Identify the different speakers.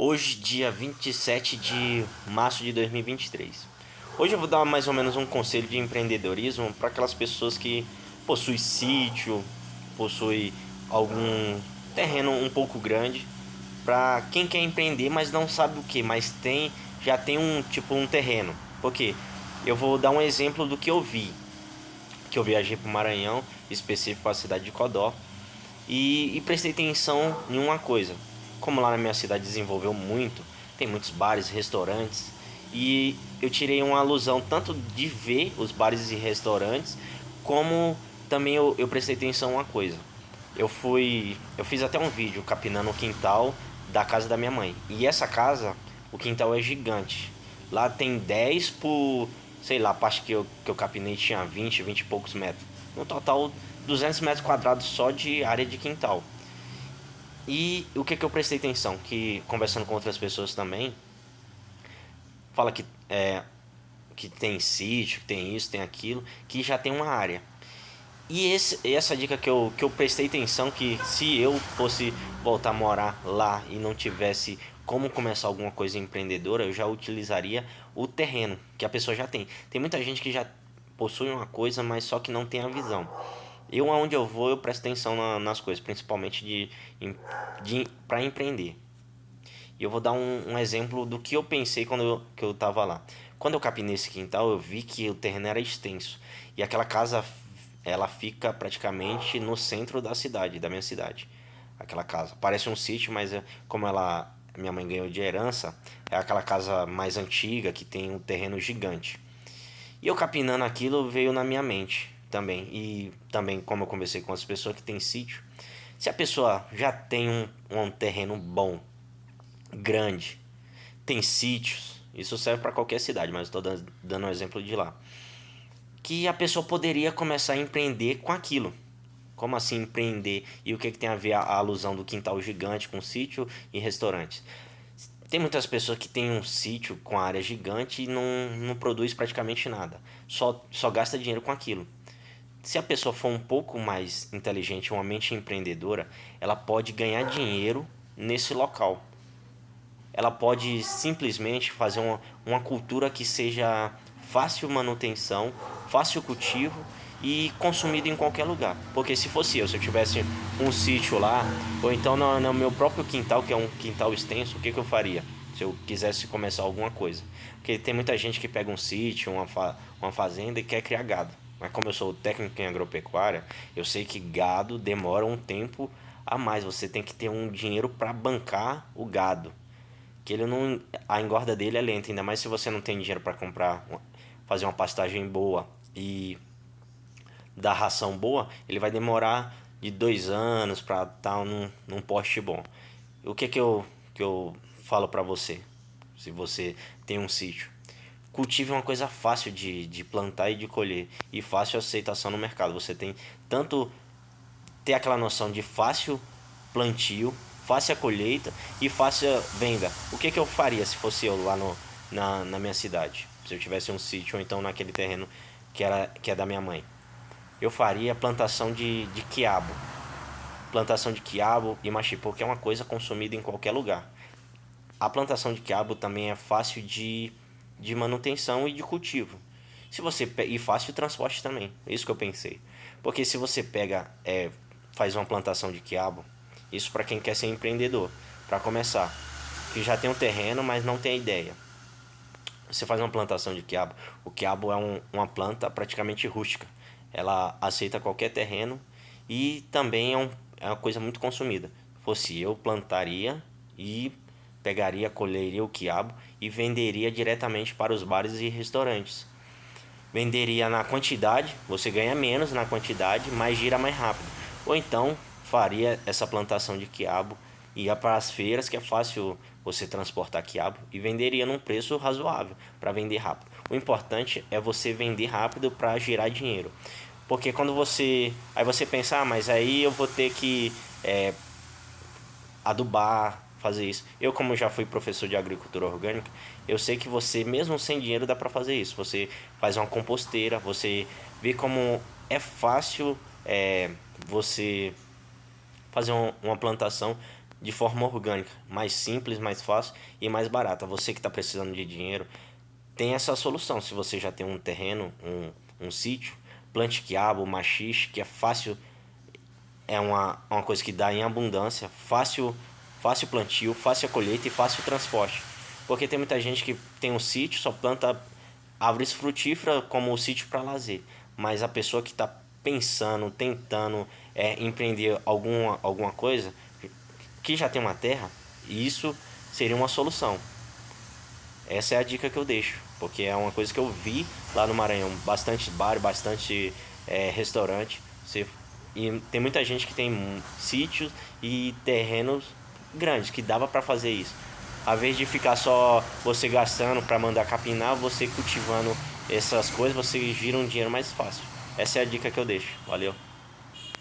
Speaker 1: Hoje, dia 27 de março de 2023. Hoje eu vou dar mais ou menos um conselho de empreendedorismo para aquelas pessoas que possuem sítio, possuem algum terreno um pouco grande, para quem quer empreender, mas não sabe o que, mas já tem um terreno. Porque eu vou dar um exemplo do que eu vi, que eu viajei para o Maranhão, específico para a cidade de Codó, e prestei atenção em uma coisa. Como lá na minha cidade desenvolveu muito, tem muitos bares, restaurantes, e eu tirei uma alusão tanto de ver os bares e restaurantes, como também eu prestei atenção em uma coisa. Eu fiz até um vídeo capinando o quintal da casa da minha mãe. E essa casa, o quintal é gigante. Lá tem 10 por, sei lá, a parte que eu capinei tinha 20 e poucos metros. No total, 200 metros quadrados só de área de quintal. E o que eu prestei atenção? Que conversando com outras pessoas também, fala que tem sítio, que tem isso, tem aquilo, que já tem uma área. E essa dica que eu prestei atenção, que se eu fosse voltar a morar lá e não tivesse como começar alguma coisa empreendedora, eu já utilizaria o terreno que a pessoa já tem. Tem muita gente que já possui uma coisa, mas só que não tem a visão. Eu, aonde eu vou, eu presto atenção nas coisas, principalmente para empreender. E eu vou dar um exemplo do que eu pensei que eu tava lá. Quando eu capinei esse quintal, eu vi que o terreno era extenso. E aquela casa, ela fica praticamente no centro da cidade, da minha cidade. Aquela casa. Parece um sítio, mas como minha mãe ganhou de herança, é aquela casa mais antiga que tem um terreno gigante. E eu capinando aquilo veio na minha mente também. E também, como eu conversei com as pessoas que têm sítio, se a pessoa já tem um terreno bom, grande, tem sítios, isso serve para qualquer cidade, mas estou dando um exemplo de lá, que a pessoa poderia começar a empreender com aquilo. Como assim empreender? E o que tem a ver a alusão do quintal gigante com sítio e restaurantes? Tem muitas pessoas que têm um sítio com área gigante e não produz praticamente nada. Só gasta dinheiro com aquilo. Se a pessoa for um pouco mais inteligente, uma mente empreendedora, ela pode ganhar dinheiro nesse local. Ela pode simplesmente fazer uma cultura que seja fácil manutenção, fácil cultivo e consumido em qualquer lugar. Porque se fosse eu, se eu tivesse um sítio lá, ou então no meu próprio quintal, que é um quintal extenso, o que eu faria? Se eu quisesse começar alguma coisa. Porque tem muita gente que pega um sítio, uma fazenda e quer criar gado. Mas como eu sou técnico em agropecuária, eu sei que gado demora um tempo a mais. Você tem que ter um dinheiro para bancar o gado, que ele não, a engorda dele é lenta, ainda mais se você não tem dinheiro para comprar, fazer uma pastagem boa e dar ração boa, ele vai demorar de 2 anos para estar num poste bom. O que eu falo para você, se você tem um sítio? Cultive uma coisa fácil de plantar e de colher, e fácil aceitação no mercado. Você tem tanto ter aquela noção de fácil plantio, fácil a colheita e fácil a venda. O que eu faria se fosse eu lá na minha cidade? Se eu tivesse um sítio ou então naquele terreno que é da minha mãe. Eu faria plantação de quiabo. Plantação de quiabo e machipô, que é uma coisa consumida em qualquer lugar. A plantação de quiabo também é fácil de manutenção e de cultivo. E fácil o transporte também. É isso que eu pensei. Porque se você faz uma plantação de quiabo, isso para quem quer ser empreendedor, para começar, que já tem um terreno, mas não tem a ideia. Você faz uma plantação de quiabo. O quiabo é uma planta praticamente rústica. Ela aceita qualquer terreno e também é uma coisa muito consumida. Se fosse eu, plantaria e pegaria, colheria o quiabo e venderia diretamente para os bares e restaurantes. Venderia na quantidade, você ganha menos na quantidade, mas gira mais rápido. Ou então faria essa plantação de quiabo, ia para as feiras, que é fácil você transportar quiabo, e venderia num preço razoável para vender rápido. O importante é você vender rápido para girar dinheiro. Porque quando aí você pensa, mas aí eu vou ter que adubar, fazer isso. Eu, como já fui professor de agricultura orgânica, eu sei que você, mesmo sem dinheiro, dá para fazer isso. Você faz uma composteira, você vê como é fácil você fazer uma plantação de forma orgânica, mais simples, mais fácil e mais barata. Você que está precisando de dinheiro, tem essa solução. Se você já tem um terreno, um sítio, plante quiabo, maxixe, que é fácil, é uma coisa que dá em abundância, fácil plantio, fácil a colheita e fácil o transporte. Porque tem muita gente que tem um sítio, só planta árvores frutíferas como o sítio para lazer. Mas a pessoa que está pensando, tentando empreender alguma coisa, que já tem uma terra, isso seria uma solução. Essa é a dica que eu deixo, porque é uma coisa que eu vi lá no Maranhão, bastante bar, bastante restaurante. E tem muita gente que tem sítios e terrenos grandes, que dava para fazer isso. Ao invés de ficar só você gastando para mandar capinar, você cultivando essas coisas, você gira um dinheiro mais fácil. Essa é a dica que eu deixo. Valeu.